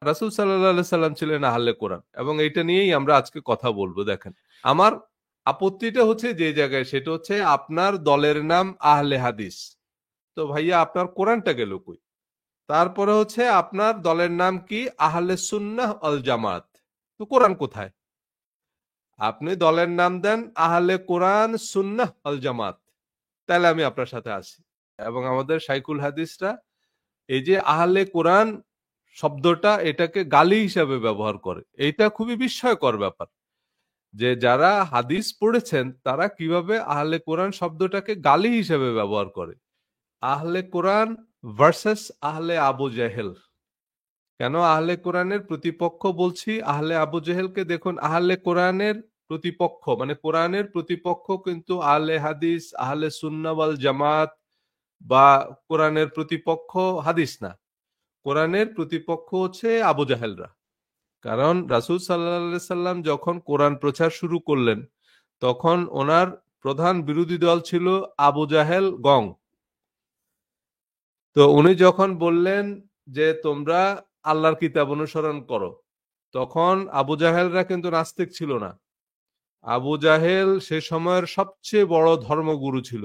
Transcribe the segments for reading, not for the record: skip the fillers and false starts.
রাসূল সাল্লাল্লাহু আলাইহি সাল্লাম ছিলেন আহলে কোরআন এবং এটা নিয়েই আমরা আজকে কথা বলবো। দেখেন, আমার আপত্তিটা হচ্ছে যে জায়গায়, সেটা হচ্ছে আপনার দলের নাম আহলে হাদিস। তো ভাইয়া আপনার কোরআনটা গেল কই? তারপরে হচ্ছে আপনার দলের নাম কি? আহলে সুন্নাহ ওয়াল জামাত। তো কোরআন কোথায়? আপনি দলের নাম দেন আহলে কোরআন সুন্নাহ ওয়াল জামাত, তাহলে আমি আপনার সাথে আছি। এবং আমাদের শাইখুল হাদিসরা এই যে আহলে কোরআন শব্দটা, এটাকে গালি হিসাবে ব্যবহার করে। এইটা খুবই বিস্ময়কর ব্যাপার যে যারা হাদিস পড়েছেন তারা কিভাবে আহলে কোরআন শব্দটাকে গালি হিসাবে ব্যবহার করে। আহলে কোরআন ভার্সেস আহলে আবু জেহেল। কেন আহলে কোরআনের প্রতিপক্ষ বলছি? আহলে আবু জেহেলকে দেখুন, আহলে কোরআনের প্রতিপক্ষ মানে কোরআনের প্রতিপক্ষ কিন্তু আহলে হাদিস, আহলে সুন্নাহ ওয়াল জামাত বা কোরআনের প্রতিপক্ষ হাদিস না। কোরআনের প্রতিপক্ষ হচ্ছে আবু জাহেলরা। কারণ রাসূল সাল্লাল্লাহু আলাইহি সাল্লাম যখন কোরআন প্রচার শুরু করলেন, তখন ওনার প্রধান বিরোধী দল ছিল আবু জাহেল গং। তো উনি যখন বললেন যে তোমরা আল্লাহর কিতাব অনুসরণ করো, তখন আবু জাহেলরা কিন্তু নাস্তিক ছিল না। আবু জাহেল সে সময়ের সবচেয়ে বড় ধর্মগুরু ছিল।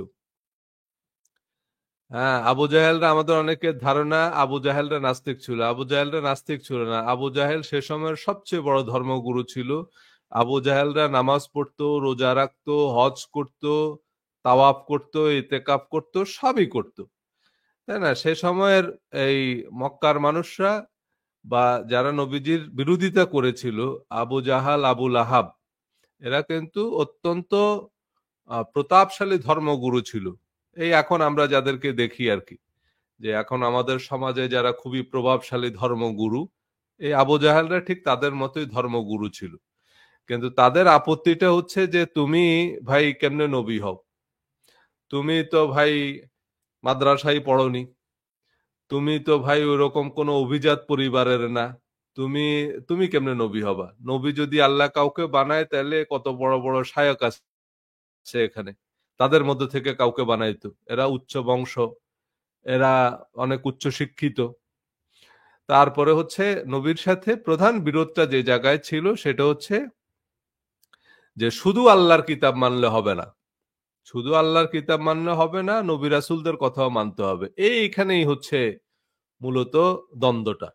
হ্যাঁ, আবু জাহেলরা, আমাদের অনেকের ধারণা আবু জাহেলরা নাস্তিক ছিল। আবু জাহেলরা নাস্তিক ছিল না। আবু জাহেল সে সময়ের সবচেয়ে বড় ধর্মগুরু ছিল। আবু জাহেলরা নামাজ পড়তো, রোজা রাখতো, হজ করতো, তাওয়াফ করতো, ইতেকাফ করতো, সবই করতো। তাই না? সে সময়ের এই মক্কার মানুষরা বা যারা নবীজির বিরোধিতা করেছিল, আবু জাহাল, আবু লাহাব, এরা কিন্তু অত্যন্ত প্রতাপশালী ধর্মগুরু ছিল। এই এখন আমরা যাদেরকে দেখি আর কি, যে এখন আমাদের সমাজে যারা খুবই প্রভাবশালী ধর্মগুরু, এই আবু জাহেলরা ঠিক তাদের মতোই ধর্মগুরু ছিল। কিন্তু তাদের আপত্তিটা হচ্ছে যে তুমি ভাই কেমনে নবী হও? তুমি তো ভাই মাদ্রাসায় পড়নি, তুমি তো ভাই ওরকম কোনো অভিজাত পরিবারের না, তুমি তুমি কেমনে নবী হবা? নবী যদি আল্লাহ কাউকে বানায় তাহলে কত বড় বড় শায়ক আছে এখানে, তাদের মধ্যে থেকে কাউকে বানাইতো। এরা উচ্চ বংশ, এরা অনেক উচ্চ শিক্ষিত। তারপরে হচ্ছে নবীর সাথে প্রধান বিরোধটা যে জায়গায় ছিল সেটা হচ্ছে যে শুধু আল্লাহর কিতাব মানলে হবে না। শুধু আল্লাহর কিতাব মানলে হবে না, নবী রাসূলদের কথাও মানতে হবে। এইখানেই হচ্ছে মূলত দ্বন্দ্বটা।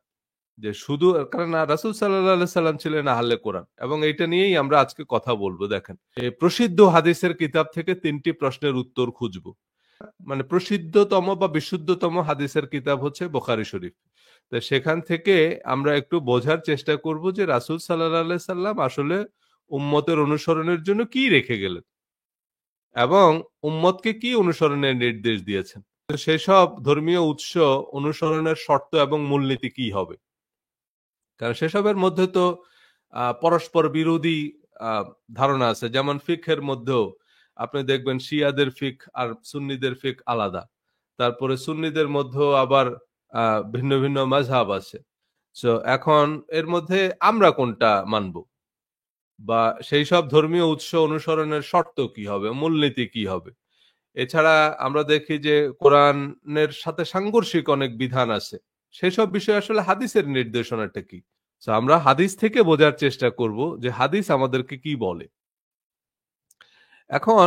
যে শুধু, কারণ রাসূল সাল্লাল্লাহু আলাইহি সাল্লাম ছিলেন আহলে কোরআন এবং এটা নিয়েই আমরা আজকে কথা বলবো। দেখেন, এই প্রসিদ্ধ হাদিসের কিতাব থেকে ৩টি প্রশ্নের উত্তর খুঁজবো। মানে প্রসিদ্ধতম বা বিশুদ্ধতম হাদিসের কিতাব হচ্ছে বুখারী শরীফ। তো সেখান থেকে আমরা একটু বোঝার চেষ্টা করব যে রাসূল সাল্লাল্লাহু আলাইহি সাল্লাম আসলে উম্মতের অনুসরণের জন্য কি রেখে গেলেন এবং উম্মতকে কি অনুসরণের নির্দেশ দিয়েছেন। তো সেসব ধর্মীয় উৎস অনুসরণের শর্ত এবং মূলনীতি কি হবে? কারণ সেসবের মধ্যে তো পরস্পর বিরোধী আহ, ধারণা আছে। যেমন ফিকহের মধ্যেও আপনি দেখবেন শিয়াদের ফিক আর সুন্নিদের ফিক আলাদা। তারপরে সুন্নিদের মধ্যেও আবার ভিন্ন ভিন্ন মাযহাব আছে। তো এখন এর মধ্যে আমরা কোনটা মানব, বা সেই সব ধর্মীয় উৎস অনুসরণের শর্ত কি হবে, মূলনীতি কি হবে? এছাড়া আমরা দেখি যে কোরআনের সাথে সাংঘর্ষিক অনেক বিধান আছে। সেসব বিষয়ে আসলে হাদিসের নির্দেশনাটা কি? তো আমরা হাদিস থেকে বোঝার চেষ্টা করব যে হাদিস আমাদেরকে কি বলে। এখন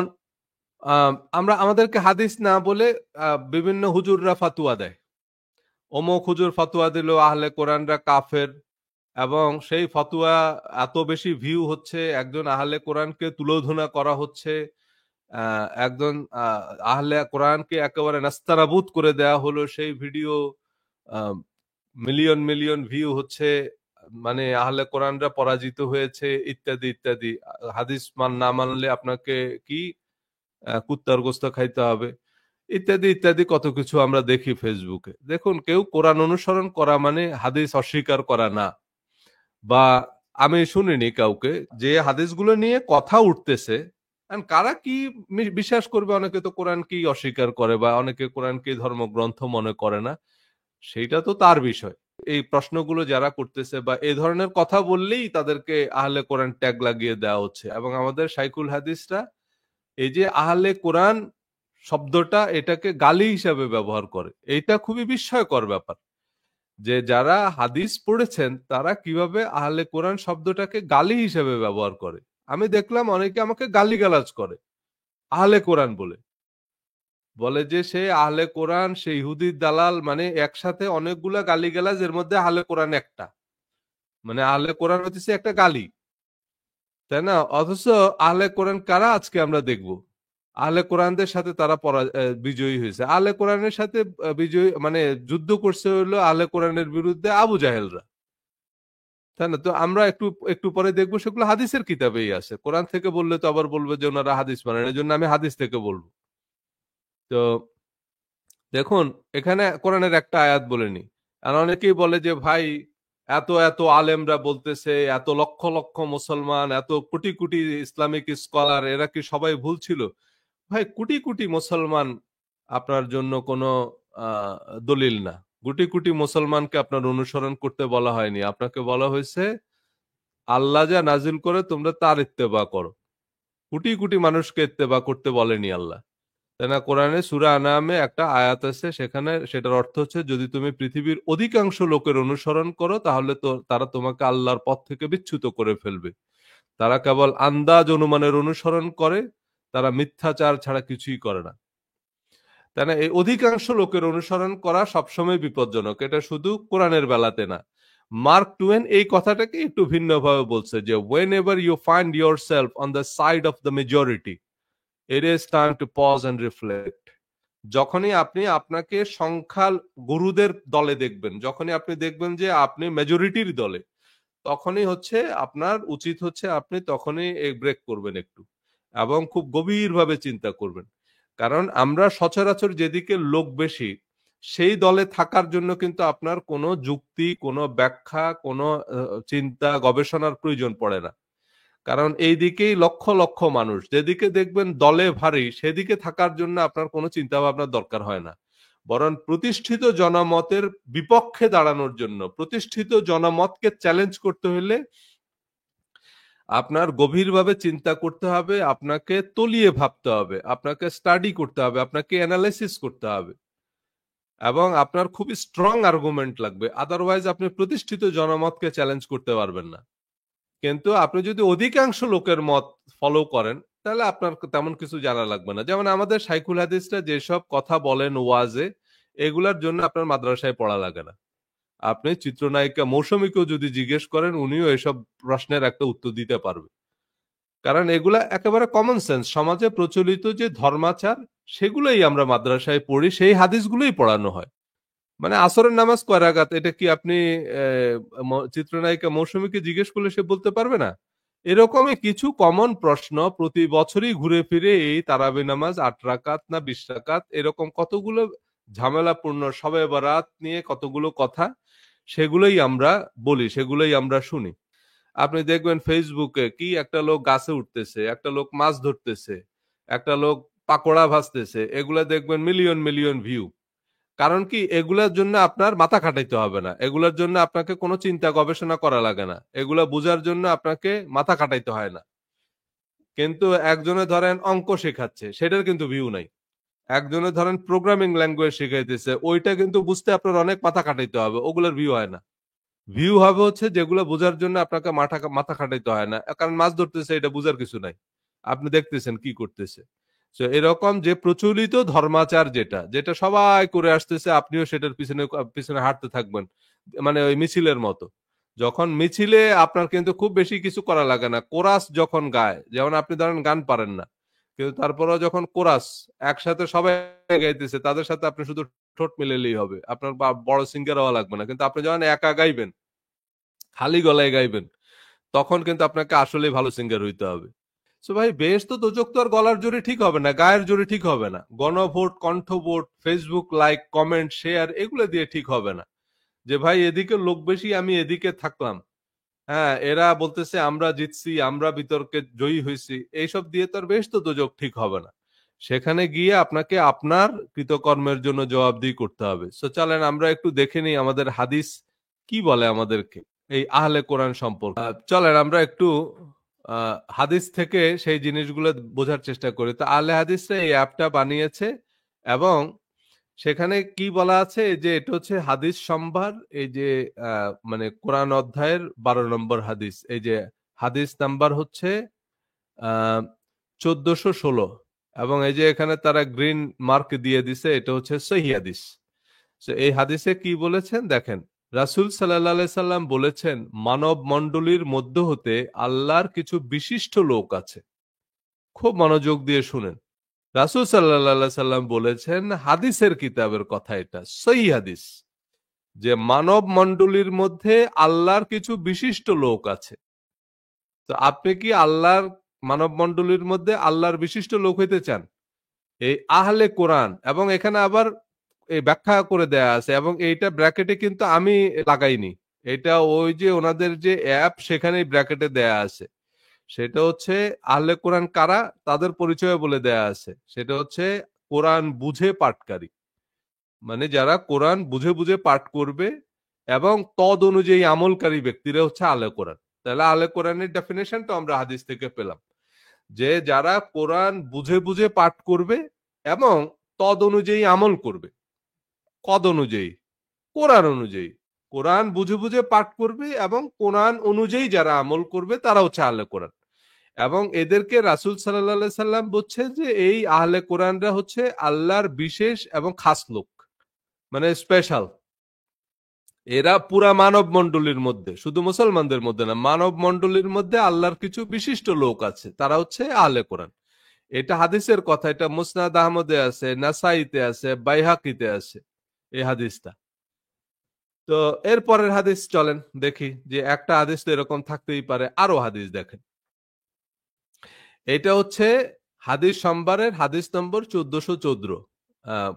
আমরা আমাদেরকে হাদিস না বলে বিভিন্ন হুজুররা ফাতুয়া দেয়। অমুক হুজুর ফাতুয়া দিল আহলে কোরআনরা কাফের, এবং সেই ফতোয়া এত বেশি ভিউ হচ্ছে, একজন আহলে কোরআনকে তুলোধনা করা হচ্ছে, একজন আহলে কোরআনকে একেবারে নাস্তানাবুদ করে দেয়া হলো, সেই ভিডিও মিলিয়ন মিলিয়ন ভিউ হচ্ছে। মানে আহলে কোরআনরা পরাজিত হয়েছে ইত্যাদি ইত্যাদি। হাদিস না মানলে আপনাকে কি কুত্তার গোস্ত খাইতে হবে ইত্যাদি ইত্যাদি, কত কিছু আমরা দেখি ফেসবুকে। দেখুন, কেউ কোরআন অনুসরণ করা মানে হাদিস অস্বীকার করা না। বা আমি শুনিনি কাউকে যে হাদিসগুলো নিয়ে কথা উঠতেছে, and কারা কি বিশ্বাস করবে। অনেকে তো কোরআন কি অস্বীকার করে বা অনেকে কোরআন কি ধর্মগ্রন্থ মনে করে না, সেইটা তো তার বিষয়। এই প্রশ্নগুলো যারা করতেছে বা এই ধরনের কথা বললেই তাদেরকে আহলে কোরআন ট্যাগ লাগিয়ে দেওয়া হচ্ছে। এবং আমাদের শাইখুল হাদিসরা এই যে আহলে কোরআন শব্দটা, এটাকে গালি হিসাবে ব্যবহার করে। এইটা খুবই বিস্ময়কর ব্যাপার যে যারা হাদিস পড়েছেন তারা কিভাবে আহলে কোরআন শব্দটাকে গালি হিসেবে ব্যবহার করে। আমি দেখলাম অনেকে আমাকে গালিগালাজ করে আহলে কোরআন বলে, বলে যে সে আহলে কোরআন, সে ইহুদির দালাল, মানে একসাথে অনেকগুলা গালিগালাজ, এর মধ্যে আহলে কোরআন একটা, মানে আহলে কোরআন হচ্ছে একটা গালি, তাই না? অথচ আহলে কোরআন কারা আজকে আমরা দেখব? আহলে কোরআনদের সাথে তারা বিজয়ী হয়েছে। আহলে কোরআনের সাথে বিজয়ী মানে যুদ্ধ করছে হলো আহলে কোরআনের বিরুদ্ধে আবু জাহেলরা, তাই না? তো আমরা একটু একটু পরে দেখবো সেগুলো হাদিসের কিতাবেই আছে। কোরআন থেকে বললে তো আবার বলবে যে ওনারা হাদিস মানেন, এই জন্য আমি হাদিস থেকে বলবো। তো দেখুন, এখানে কোরআনের একটা আয়াত বলেনি। আর অনেকেই বলে যে ভাই এত এত আলেমরা বলতেছে, এত লক্ষ লক্ষ মুসলমান, এত কোটি কোটি ইসলামিক স্কলার, এরা কি সবাই ভুল ছিল? ভাই কোটি কোটি মুসলমান আপনার জন্য কোনো আহ, দলিল না। কোটি কোটি মুসলমানকে আপনার অনুসরণ করতে বলা হয়নি, আপনাকে বলা হয়েছে আল্লাহ যা নাজিল করে তোমরা তার ইত্তেবা করো। কোটি কোটি মানুষকে ইত্তেবা করতে বলেনি আল্লাহ, তাই না? কোরআনে সূরা আনামে একটা আয়াত আছে, সেখানে সেটার অর্থ হচ্ছে যদি তুমি পৃথিবীর অধিকাংশ লোকের অনুসরণ করো তাহলে তো তারা তোমাকে আল্লাহর পথ থেকে বিচ্যুত করে ফেলবে। তারা কেবল আন্দাজ অনুমানের অনুসরণ করে, তারা মিথ্যাচার ছাড়া কিছুই করে না, তাই না? এই অধিকাংশ লোকের অনুসরণ করা সবসময় বিপজ্জনক, এটা শুধু কোরআনের বেলাতে না। মার্ক টুয়েন এই কথাটাকে একটু ভিন্নভাবে বলছে যে whenever you find yourself on the side of the majority, it is time to pause and reflect. যখনই আপনি আপনাকে সংখ্যা গরুদের দলে দেখবেন, যখনই আপনি দেখবেন যে আপনি মেজরিটির দলে, তখনই হচ্ছে আপনার উচিত হচ্ছে আপনি তখনই ব্রেক করবেন একটু, এবং খুব গভীরভাবে চিন্তা করবেন। কারণ আমরা সচরাচর যেদিকে লোক বেশি সেই দলে থাকার জন্য কিন্তু আপনার কোনো যুক্তি, কোনো ব্যাখ্যা, কোনো চিন্তা গবেষণার প্রয়োজন পড়ে না। কারণ এই দিকেই লক্ষ লক্ষ মানুষ, যেদিকে দেখবেন দলে ভারী সেদিকে থাকার জন্য আপনার কোনো চিন্তা ভাবনার দরকার হয় না। বরং প্রতিষ্ঠিত জনমতের বিপক্ষে দাঁড়ানোর জন্য, প্রতিষ্ঠিত জনমতকে চ্যালেঞ্জ করতে হলে আপনার গভীরভাবে চিন্তা করতে হবে, আপনাকে তলিয়ে ভাবতে হবে, আপনাকে স্টাডি করতে হবে, আপনাকে অ্যানালাইসিস করতে হবে, এবং আপনার খুবই স্ট্রং আর্গুমেন্ট লাগবে। আদারওয়াইজ আপনি প্রতিষ্ঠিত জনমতকে চ্যালেঞ্জ করতে পারবেন না। কিন্তু আপনি যদি অধিকাংশ লোকের মত ফলো করেন তাহলে আপনার তেমন কিছু জানা লাগবে না। যেমন আমাদের শাইখুল হাদিসরা যেসব কথা বলেন ওয়াজে, এগুলার জন্য আপনার মাদ্রাসায় পড়া লাগে না। আপনি চিত্রনায়িকা মৌসুমীকেও যদি জিজ্ঞেস করেন, উনিও এসব প্রশ্নের একটা উত্তর দিতে পারবে। কারণ এগুলা একেবারে কমন সেন্স, সমাজে প্রচলিত যে ধর্মাচার সেগুলোই আমরা মাদ্রাসায় পড়ি, সেই হাদিসগুলোই পড়ানো হয়। মানে আসরের নামাজ কয় রাকাত, এটা কি আপনি চিত্রনায়িকা মৌসুমীকে জিজ্ঞেস করলে সে বলতে পারবে না? এরকমই কিছু কমন প্রশ্ন প্রতি বছরই ঘুরে ফিরে এই তারাবি নামাজ 8 রাকাত না 20 রাকাত, এরকম কতগুলো ঝামেলাপূর্ণ শবে বরাত নিয়ে কতগুলো কথা, সেগুলোই আমরা বলি, সেগুলোই আমরা শুনি। আপনি দেখবেন ফেসবুকে কি একটা লোক গাছে উঠতেছে, একটা লোক মাছ ধরতেছে, একটা লোক পাকোড়া ভাজতেছে, এগুলা দেখবেন মিলিয়ন মিলিয়ন ভিউ। কারণ কি, এগুলার জন্য আপনার মাথা খাটাইতে হবে না, এগুলার জন্য আপনাকে কোনো চিন্তা গবেষণা করা লাগে না, এগুলা বোঝার জন্য আপনাকে মাথা খাটাইতে হয় না। কিন্তু একজনে ধরেন অঙ্ক শেখাচ্ছে, সেটার কিন্তু ভিউ নাই। একজনে ধরেন প্রোগ্রামিং ল্যাঙ্গুয়েজ শিখাইতেছে, ওইটা কিন্তু বুঝতে আপনার অনেক মাথা খাটাইতে হবে, ওগুলার ভিউ হয় না। ভিউ হবে হচ্ছে যেগুলো বোঝার জন্য আপনাকে মাথা মাথা খাটাইতে হয় না, কারণ মাছ ধরতেছে এটা বোঝার কিছু নাই, আপনি দেখতেছেন কি করতেছে। তো এরকম যে প্রচলিত ধর্মাচার যেটা যেটা সবাই করে আসতেছে, আপনিও সেটার পিছনে পিছনে হাঁটতে থাকবেন, মানে ওই মিছিলের মতো। যখন মিছিলে আপনার কিন্তু খুব বেশি কিছু করা লাগে না, কোরাস যখন গায়, যেমন আপনি ধরেন গান পারেন না, কিন্তু তারপরেও যখন কোরাস একসাথে সবাই গাইতেছে, তাদের সাথে আপনি শুধু ঠোঁট মিলেলেই হবে, আপনার বড় সিঙ্গার হওয়া লাগবে না। কিন্তু আপনি যখন একা গাইবেন, খালি গলায় গাইবেন, তখন কিন্তু আপনাকে আসলে ভালো সিঙ্গার হইতে হবে। সো ভাই, বেশ তো দোজক তো আর গলার জোরে ঠিক হবে না, গায়ের জোরে ঠিক হবে না, গণভোট, কণ্ঠভোট, ফেসবুক লাইক, কমেন্ট, শেয়ার, এগুলো দিয়ে ঠিক হবে না। যে ভাই এদিকে লোক বেশি, আমি এদিকে থাকলাম, হ্যাঁ এরা বলতেছে আমরা জিতছি, আমরা বিতর্কে জয়ী হয়েছি, এইসব দিয়ে তো আর বেশ তো দোজক ঠিক হবে না। সেখানে গিয়ে আপনাকে আপনার কৃতকর্মের জন্য জবাবদিহি করতে হবে। সো চলেন আমরা একটু দেখে নিই আমাদের হাদিস কি বলে আমাদেরকে এই আহলে কোরআন সম্পর্কে। চলেন আমরা একটু হাদিস থেকে সেই জিনিসগুলো বোঝার চেষ্টা করি। তো আহলে হাদিসরা এই অ্যাপটা বানিয়েছে, এবং সেখানে কি বলা আছে, এই যে এটা হচ্ছে হাদিস সম্ভার, এই যে মানে কোরআন অধ্যায়ের 12 নম্বর হাদিস, এই যে হাদিস নাম্বার হচ্ছে 1416, এবং এই যে এখানে তারা গ্রিন মার্ক দিয়ে দিছে, এটা হচ্ছে সহিহ হাদিস। তো এই হাদিসে কি বলেছেন দেখেন, রাসূল সাল্লাল্লাহু আলাইহি সাল্লাম বলেছেন, মানব মণ্ডলীর মধ্য হতে আল্লাহর কিছু বিশিষ্ট লোক আছে। খুব মনোযোগ দিয়ে শুনেন, রাসূল সাল্লাল্লাহু আলাইহি সাল্লাম বলেছেন, হাদিসের কিতাবের কথা, এটা সহিহ হাদিস, যে মানব মণ্ডলীর মধ্যে আল্লাহর কিছু বিশিষ্ট লোক আছে। তো আপনি কি আল্লাহর মানব মণ্ডলীর মধ্যে আল্লাহর বিশিষ্ট লোক হইতে চান? এই আহলে কোরআন, এবং এখানে আবার এই ব্যাখ্যা করে দেয়া আছে, এবং এইটা ব্র্যাকেটে কিন্তু আমি লাগাইনি, এটা ওই যে ওনাদের যে অ্যাপ সেখানে ব্র্যাকেটে দেয়া আছে। সেটা হচ্ছে আহলে কোরআন কারা, তাদের পরিচয় বলে দেয়া আছে, সেটা হচ্ছে কোরআন বুঝে পাঠকারী, মানে যারা কোরআন বুঝে বুঝে পাঠ করবে এবং তদ অনুযায়ী আমলকারী ব্যক্তিরা হচ্ছে আহলে কোরআন। তাহলে আহলে কোরআনের ডেফিনেশনটা আমরা হাদিস থেকে পেলাম, যে যারা কোরআন বুঝে বুঝে পাঠ করবে এবং তদ অনুযায়ী আমল করবে। কদ অনুযায়ী? কোরআন অনুযায়ী। কোরআন বুঝে বুঝে পাঠ করবে এবং কোরআন অনুযায়ী যারা আমল করবে তারা হচ্ছে আহলে কোরআন। এবং এদেরকে রাসূল সাল্লাল্লাহু আলাইহি সাল্লাম বলছেন যে এই আহলে কোরআনরা হচ্ছে আল্লাহর বিশেষ এবং খাস লোক, মানে স্পেশাল। এরা পুরা মানব মণ্ডলীর মধ্যে, শুধু মুসলমানদের মধ্যে না, মানব মণ্ডলীর মধ্যে আল্লাহর কিছু বিশিষ্ট লোক আছে, তারা হচ্ছে আহলে কোরআন। এটা হাদিসের কথা, এটা মুসনাদ আহমদে আছে, নাসাইতে আছে, বাইহাকিতে আছে এই হাদিসটা। তো এর পরের হাদিস চলেন দেখি, যে একটা হাদিস তো এরকম থাকতেই পারে, আরো হাদিস দেখেন। এটা হচ্ছে হাদিস সম্ভারের হাদিস নম্বর 1414।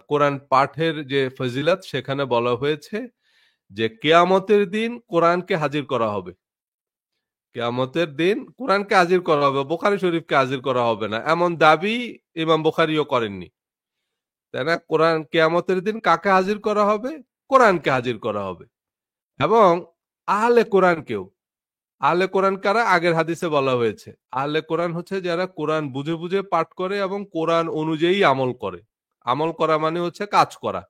কোরআন পাঠের যে ফজিলত সেখানে বলা হয়েছে যে কেয়ামতের দিন কোরআনকে হাজির করা হবে। কেয়ামতের দিন কোরআনকে হাজির করা হবে, বুখারী শরীফকে হাজির করা হবে না, এমন দাবি ইমাম বুখারীও করেননি, তাই না? কোরআন কেয়ামতের দিন কাকে হাজির করা হবে? কোরআনকে হাজির করা হবে, এবং আহলে কোরআনকেও। আহলে কোরআন কারা? আগের হাদিসে বলা হয়েছে আহলে কোরআন হচ্ছে যারা কোরআন বুঝে বুঝে পাঠ করে এবং কোরআন অনুযায়ী আমল করে। আমল করা মানে হচ্ছে কাজ করা,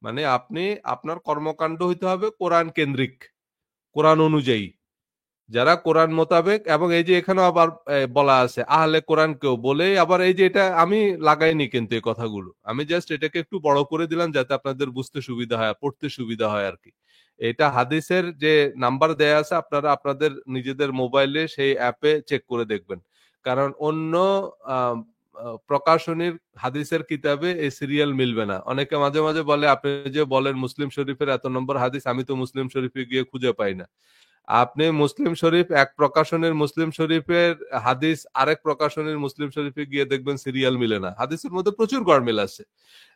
মানে আপনি আপনার কর্মকাণ্ড হইতে হবে কোরআন কেন্দ্রিক, কোরআন অনুযায়ী, যারা কোরআন মোতাবেক। এবং এই যে এখানেও আবার বলা আছে আহলে কোরআন কেউ বলে, আবার এই যে এটা আমি লাগাইনি কিন্তু এই কথাগুলো, আমি জাস্ট এটাকে একটু বড় করে দিলাম যাতে আপনাদের বুঝতে সুবিধা হয়, পড়তে সুবিধা হয় আর কি। এটা হাদিসের যে নাম্বার দেয়া আছে, আপনারা আপনাদের নিজেদের মোবাইলে সেই অ্যাপে চেক করে দেখবেন, কারণ অন্য আহ, প্রকাশনীর হাদিসের কিতাবে এই সিরিয়াল মিলবে না। অনেকে মাঝে মাঝে বলে, আপনি যে বলেন মুসলিম শরীফের এত নম্বর হাদিস, আমি তো মুসলিম শরীফে গিয়ে খুঁজে পাই না। আপনি মুসলিম শরীফ এক প্রকাশনের মুসলিম শরীফের হাদিস আরেক প্রকাশনের মুসলিম শরীফে গিয়ে দেখবেন সিরিয়াল মিলে না। হাদিসের মধ্যে প্রচুর গরমিল আছে,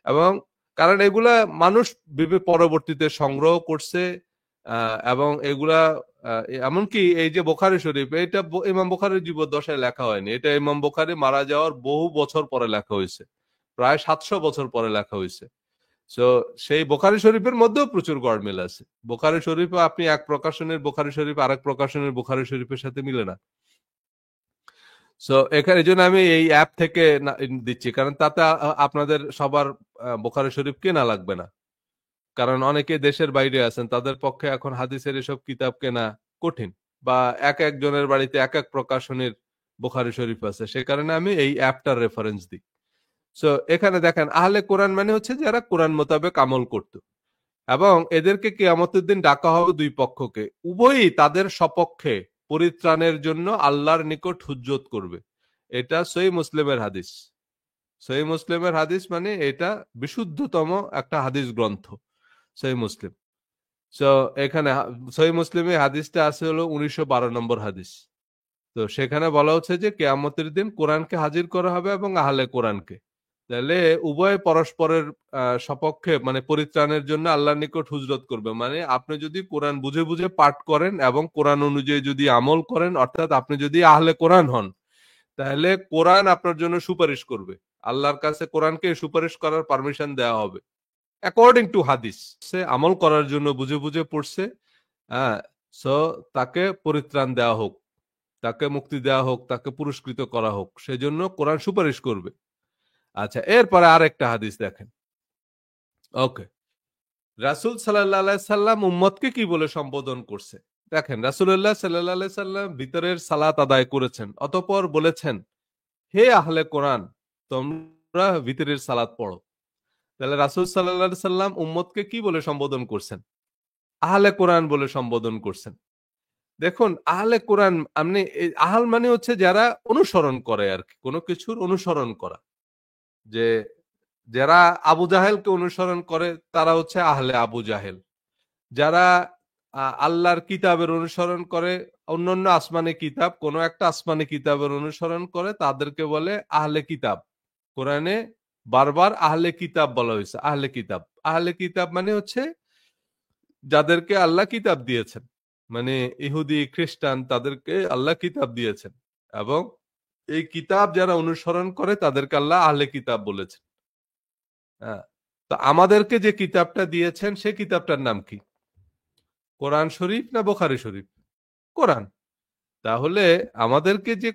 এবং কারণ এগুলা মানুষ পরবর্তীতে সংগ্রহ করছে, এবং এগুলা এমনকি এই যে বোখারি শরীফ, এটা ইমাম বোখারির জীবদ্দশায় লেখা হয়নি, এটা ইমাম বোখারি মারা যাওয়ার বহু বছর পরে লেখা হয়েছে, প্রায় 700 বছর পরে লেখা হয়েছে। সো সেই বোখারি শরীফের মধ্যেও প্রচুর গড়মিল আছে। বোখারি শরীফে আপনি এক প্রকাশনের বোখারি শরীফ আরেক প্রকাশনের বোখারি শরীফের সাথে মিলে না। সো এখানে এই জন্য আমি এই অ্যাপ থেকে দিচ্ছি, কারণ তাতে আপনাদের সবার বোখারি শরীফ কেনা লাগবে না, কারণ অনেকে দেশের বাইরে আছেন, তাদের পক্ষে এখন হাদিসের এসব কিতাব কেনা কঠিন, বা এক একজনের বাড়িতে এক এক প্রকাশনের বোখারি শরীফ আছে, সে কারণে আমি এই অ্যাপটার রেফারেন্স দিই। সো এখানে দেখেন আহলে কোরআন মানে হচ্ছে যারা কোরআন মোতাবেক আমল করত, এবং এদেরকে কিয়ামতের দিন ডাকা হবে দুই পক্ষকে, উভয়ই তাদের সপক্ষে পরিত্রাণের জন্য আল্লাহর নিকট হুজ্জত করবে। এটা সহিহ মুসলিমের হাদিস। সহিহ মুসলিমের হাদিস মানে এটা বিশুদ্ধতম একটা হাদিস গ্রন্থ, সহিহ মুসলিম। তো এখানে সহিহ মুসলিমে হাদিসটা আছে হলো 1912 নম্বর হাদিস। তো সেখানে বলা হচ্ছে যে কেয়ামতের দিন কোরআনকে হাজির করা হবে এবং আহলে কোরআনকে। তাহলে উভয় পরস্পরের সপক্ষে, মানে পরিত্রাণের জন্য আল্লাহর নিকট হুজরত করবে, মানে আপনি যদি কোরআন বুঝে বুঝে পাঠ করেন এবং কোরআন অনুযায়ী যদি আমল করেন, অর্থাৎ আপনি যদি আহলে কোরআন হন, তাহলে কোরআন আপনার জন্য সুপারিশ করবে। আল্লাহর কাছে কোরআনকে সুপারিশ করার পারমিশন দেওয়া হবে অ্যাকর্ডিং টু হাদিস। সে আমল করার জন্য বুঝে বুঝে পড়ছে, হ্যাঁ, সো তাকে পরিত্রাণ দেওয়া হোক, তাকে মুক্তি দেওয়া হোক, তাকে পুরস্কৃত করা হোক, সেজন্য কোরআন সুপারিশ করবে। আচ্ছা, এরপরে আরেকটা হাদিস দেখেন। ওকে, রাসূল সাল্লাল্লাহু আলাইহি সাল্লাম উম্মতকে কি বলে সম্বোধন করছে? দেখেন, রাসূলুল্লাহ সাল্লাল্লাহু আলাইহি সাল্লাম ভিতরের সালাত আদায় করেছেন, অতঃপর বলেছেন, হে আহলে কোরআন, তোমরা ভিতরের সালাত পড়ো। তাহলে রাসূল সাল্লাল্লাহু আলাইহি সাল্লাম উম্মতকে কি বলে সম্বোধন করছেন? আহলে কোরআন বলে সম্বোধন করছেন। দেখুন, আহলে কোরআন, আপনি আহল মানে হচ্ছে যারা অনুসরণ করে আর কি, কোনো কিছুর অনুসরণ করা। যে যারা আবু জাহেলকে অনুসরণ করে তারা হচ্ছে আহলে আবু জাহেল। যারা আল্লাহর কিতাবের অনুসরণ করে, অন্যান্য আসমানি কিতাব, কোনো একটা আসমানি কিতাবের অনুসরণ করে, তাদেরকে বলে আহলে কিতাব। কোরআনে বারবার আহলে কিতাব বলা হয়েছে, আহলে কিতাব। আহলে কিতাব মানে হচ্ছে যাদেরকে আল্লাহ কিতাব দিয়েছেন, মানে ইহুদি খ্রিস্টান, তাদেরকে আল্লাহ কিতাব দিয়েছেন এবং এই কিতাব যারা অনুসরণ করে তাদেরকে আল্লাহ আহলে কিতাব বলেছেন। হ্যাঁ, তো আমাদেরকে যে কিতাবটা দিয়েছেন সে কিতাবটার নাম কি? কোরআন শরীফ না বুখারী শরীফ? কোরআন। তাহলে আমাদেরকে যে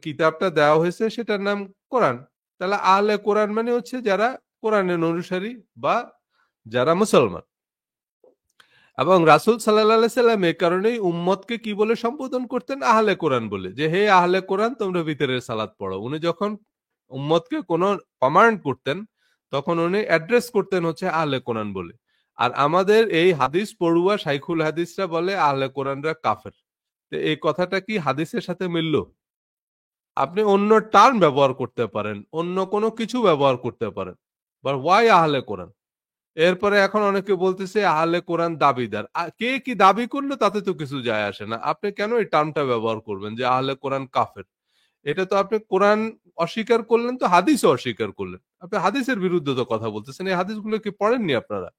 কিতাবটা দেওয়া হয়েছে সেটার নাম কোরআন। তাহলে আহলে কোরআন মানে হচ্ছে যারা কোরআনের অনুসারী বা যারা মুসলমান। এবং রাসূল সাল্লাল্লাহু আলাইহি সাল্লাম এই কারণেই উম্মতকে কি বলে সম্বোধন করতেন? আহলে কোরআন বলে, যে হে আহলে কোরআন, তোমরা ভিতরের সালাত পড়ো। উনি যখন উম্মতকে কোনো কমান্ড করতেন তখন উনি অ্যাড্রেস করতেন হচ্ছে আহলে কোরআন বলে। আর আমাদের এই হাদিস পড়ুয়া শাইখুল হাদিসরা বলে আহলে কোরআনরা কাফের। তো এই কথাটা কি হাদিসের সাথে মিলল? আপনি অন্য টার্ম ব্যবহার করতে পারেন, অন্য কোনো কিছু ব্যবহার করতে পারেন, বাট ওয়াই আহলে কোরআন? এরপরে এখন অনেকে বলতেছে আহলে কোরআন দাবিদার। কে কি দাবি করলো তাতে তো কিছু যায় আসে না। আপনি কেন এই টার্মটা ব্যবহার করবেন যে আহলে কোরআন কাফের? এটা তো আপনি কোরআন অস্বীকার করলেন, তো হাদিসও অস্বীকার করলেন। আপনি হাদিসের বিরুদ্ধে তো কথা বলতেছেন। এই হাদিসগুলো কি পড়েননি আপনারা?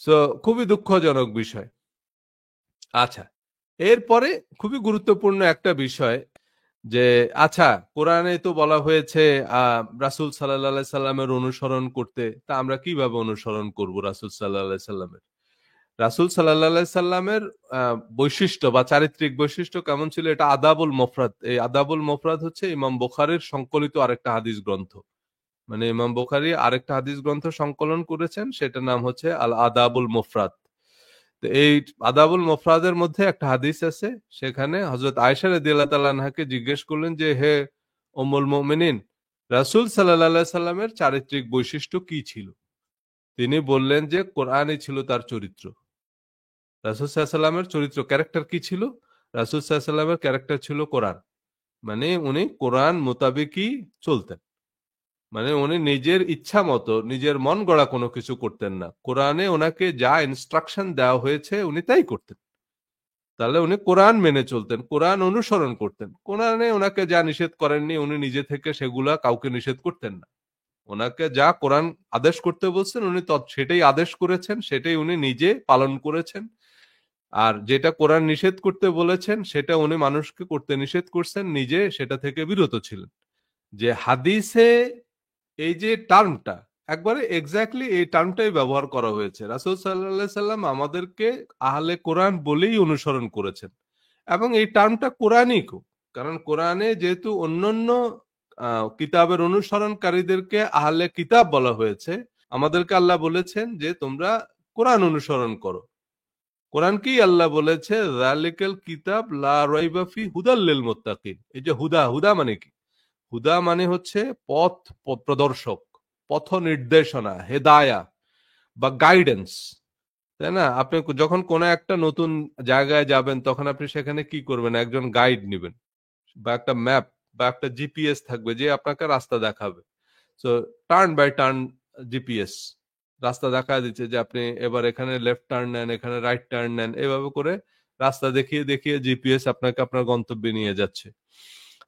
সো খুবই দুঃখজনক বিষয়। আচ্ছা, এরপরে খুবই গুরুত্বপূর্ণ একটা বিষয় যে, আচ্ছা, কোরআনে তো বলা হয়েছে রাসূল সাল্লাল্লাহু আলাইহি সাল্লামের অনুসরণ করতে। তা আমরা কিভাবে অনুসরণ করব রাসূল সাল্লাল্লাহু আলাইহি সাল্লামের? রাসূল সাল্লাল্লাহু আলাইহি সাল্লামের বৈশিষ্ট্য বা চারিত্রিক বৈশিষ্ট্য কেমন ছিল, এটা আদাবুল মুফরাদ। এই আদাবুল মুফরাদ হচ্ছে ইমাম বুখারীর সংকলিত আরেকটা হাদিস গ্রন্থ। মানে ইমাম বুখারী আরেকটা হাদিস গ্রন্থ সংকলন করেছেন, সেটার নাম হচ্ছে আল আদাবুল মুফরাদ। তো এই আদাবুল মুফরাদের মধ্যে একটা হাদিস আছে, সেখানে হযরত আয়েশা রাদিয়াল্লাহু তাআলা আনহাকে জিজ্ঞেস করলেন যে, হে উম্মুল মুমিনিন, রাসূল সাল্লাল্লাহু আলাইহি সাল্লামের চারিত্রিক বৈশিষ্ট্য কি ছিল? তিনি বললেন যে কোরআনই ছিল তার চরিত্র। রাসূল সাল্লাল্লাহু আলাইহি সাল্লামের চরিত্র, ক্যারেক্টার কি ছিল? রাসূল সাল্লাল্লাহু আলাইহি সাল্লামের ক্যারেক্টার ছিল কোরআন। মানে উনি কোরআন মোতাবেকই চলতেন। মানে উনি নিজের ইচ্ছা মতো, নিজের মন গড়া কোনো কিছু করতেন না। কোরআনে ওনাকে যা ইনস্ট্রাকশন দেওয়া হয়েছে উনি তাই করতেন। তাহলে উনি কোরআন মেনে চলতেন, কোরআন অনুসরণ করতেন। কোরআনে ওনাকে যা নিষেধ করেননি উনি নিজে থেকে সেগুলা কাউকে নিষেধ করতেন না। ওনাকে যা কোরআন আদেশ করতে বলছেন উনি সেটাই আদেশ করেছেন, সেটাই উনি নিজে পালন করেছেন। আর যেটা কোরআন নিষেধ করতে বলেছেন সেটা উনি মানুষকে করতে নিষেধ করছেন, নিজে সেটা থেকে বিরত ছিলেন। যে হাদিসে এই যে টার্মটা, একবারে এক্স্যাক্টলি এই টার্মটাই ব্যবহার করা হয়েছে। রাসূল সাল্লাল্লাহু আলাইহি সাল্লাম আমাদেরকে আহলে কোরআন বলেই অনুসরণ করেছেন এবং এই টার্মটা কোরআনিকও। কারণ কোরআনে যেহেতু অন্যান্য কিতাবের অনুসরণকারীদেরকে আহলে কিতাব বলা হয়েছে, আমাদেরকে আল্লাহ বলেছেন যে তোমরা কোরআন অনুসরণ করো। কোরআন কি আল্লাহ বলেছে, যালিকাল কিতাব লা রাইবা ফি হুদাল লিল মুত্তাকিন। এই যে হুদা, হুদা মানে কি? হুদা মানে হচ্ছে পথ প্রদর্শক, পথ নির্দেশনা, হেদায়া বা গাইডেন্স। তাই না? আপনি যখন কোনো একটা নতুন জায়গায় যাবেন তখন আপনি সেখানে কি করবেন? একজন গাইড নিবেন বা একটা ম্যাপ বা একটা জিপিএস থাকবে যে আপনাকে রাস্তা দেখাবে। So turn by turn GPS রাস্তা দেখা দিচ্ছে যে আপনি এবার এখানে লেফট টার্ন নেন, এখানে রাইট টার্ন নেন, এভাবে করে রাস্তা দেখিয়ে দেখিয়ে জিপিএস আপনাকে আপনার গন্তব্যে নিয়ে যাচ্ছে।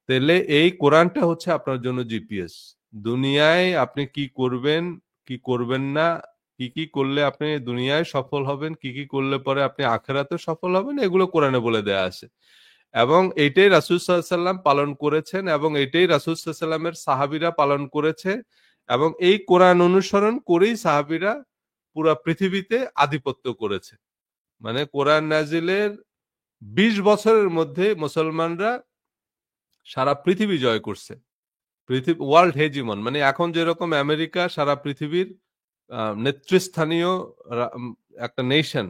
তাহলে এই কোরআনটা হচ্ছে আপনার জন্য জিপিএস। দুনিয়ায় আপনি কি করবেন, কি করবেন না, কি কি করলে আপনি দুনিয়ায় সফল হবেন, কি কি করলে পরে আপনি আখেরাতে সফল হবেন, এগুলো কোরআনে বলে দেয়া আছে। এবং এইটাই রাসূল সাল্লাল্লাহু আলাইহি সাল্লাম পালন করেছেন এবং এটাই রাসূল সাল্লাল্লাহু আলাইহি সাল্লামের সাহাবীরা পালন করেছে এবং এই কোরআন অনুসরণ করেই সাহাবীরা পুরা পৃথিবীতে আধিপত্য করেছে। মানে কোরআন নাজিলের ২০ বছরের মধ্যে মুসলমানরা সারা পৃথিবী জয় করছে। ওয়ার্ল্ড হেজিমন মানে এখন যেরকম আমেরিকা সারা পৃথিবীর নেতৃস্থানীয় একটা নেশন,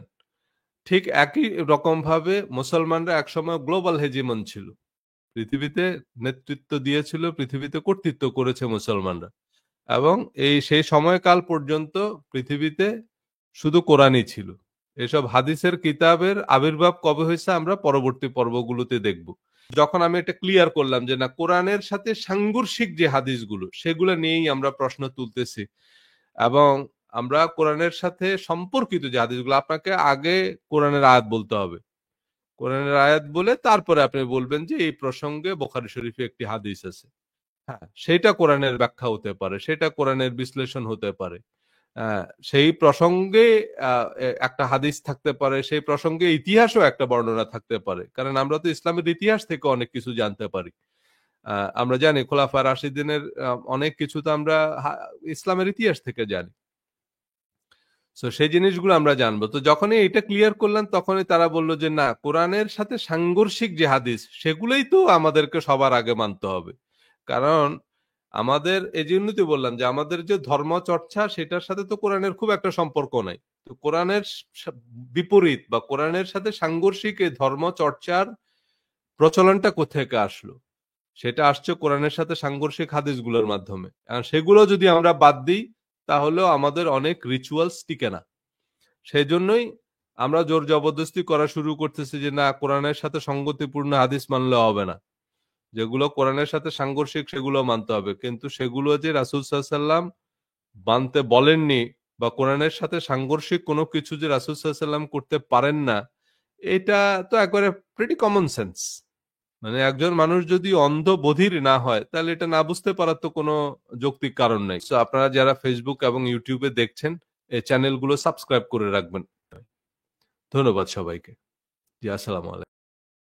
ঠিক একই রকম ভাবে মুসলমানরা একসময় গ্লোবাল হেজিমন ছিল। পৃথিবীতে নেতৃত্ব দিয়েছিল, পৃথিবীতে কর্তৃত্ব করেছে মুসলমানরা। এবং সেই সময়কাল পর্যন্ত পৃথিবীতে শুধু কোরআনই ছিল। এসব হাদিসের কিতাবের আবির্ভাব কবে হয়েছে আমরা পরবর্তী পর্বগুলোতে দেখব। যখন আমি এটা ক্লিয়ার করলাম যে না, কোরআনের সাথে সাংঘর্ষিক যে হাদিসগুলো সেগুলো নিয়েই আমরা প্রশ্ন তুলতেছি, এবং আমরা কোরআনের সাথে সম্পর্কিত যে হাদিসগুলো, আপনাকে আগে কোরআনের আয়াত বলতে হবে। কোরআনের আয়াত বলে তারপরে আপনি বলবেন যে এই প্রসঙ্গে বুখারী শরীফে একটি হাদিস আছে। হ্যাঁ, সেটা কোরআনের ব্যাখ্যা হতে পারে, সেটা কোরআনের বিশ্লেষণ হতে পারে। সেই প্রসঙ্গে একটা হাদিস থাকতে পারে, সেই প্রসঙ্গে ইতিহাসও একটা বর্ণনা থাকতে পারে, কারণ আমরা তো ইসলামের ইতিহাস থেকে অনেক কিছু জানতে পারি। আমরা জানি খোলাফায়ে রাশিদিনের অনেক কিছু তো আমরা ইসলামের ইতিহাস থেকে জানি। তো সেই জিনিসগুলো আমরা জানবো। তো যখনই এটা ক্লিয়ার করলাম তখনই তারা বললো যে না, কোরআনের সাথে সাংঘর্ষিক যে হাদিস সেগুলোই তো আমাদেরকে সবার আগে মানতে হবে। কারণ আমাদের এই জন্যই তো বললাম যে আমাদের যে ধর্ম চর্চা সেটার সাথে তো কোরআনের খুব একটা সম্পর্ক নাই। তো কোরআনের বিপরীত বা কোরআনের সাথে সাংঘর্ষিক এই ধর্ম চর্চার প্রচলনটা কোত্থেকে আসলো? সেটা আসছে কোরআনের সাথে সাংঘর্ষিক হাদিসগুলোর মাধ্যমে। সেগুলো যদি আমরা বাদ দিই তাহলেও আমাদের অনেক রিচুয়ালস টিকে না। সেই জন্যই আমরা জোর জবরদস্তি করা শুরু করতেছি যে না, কোরআনের সাথে সঙ্গতিপূর্ণ হাদিস মানলে হবে না, যেগুলো কোরআনের সাথে সাংঘর্ষিক সেগুলো মানতে হবে। কিন্তু সেগুলো যে রাসূল সাল্লাল্লাহু আলাইহি ওয়াসাল্লাম মানতে বলেননি বা কোরআনের সাথে সাংঘর্ষিক কোনো কিছু যে রাসূল সাল্লাল্লাহু আলাইহি ওয়াসাল্লাম করতে পারেন না, এটা তো একবারে প্রিটি কমন সেন্স। মানে একজন মানুষ যদি অন্ধ বধির না হয় তাহলে এটা না বুঝতে পারার তো কোনো যৌক্তিক কারণ নাই। তো আপনারা যারা ফেসবুক এবং ইউটিউবে দেখছেন এই চ্যানেলগুলো সাবস্ক্রাইব করে রাখবেন। ধন্যবাদ সবাইকে। জি, আসসালামু আলাইকুম।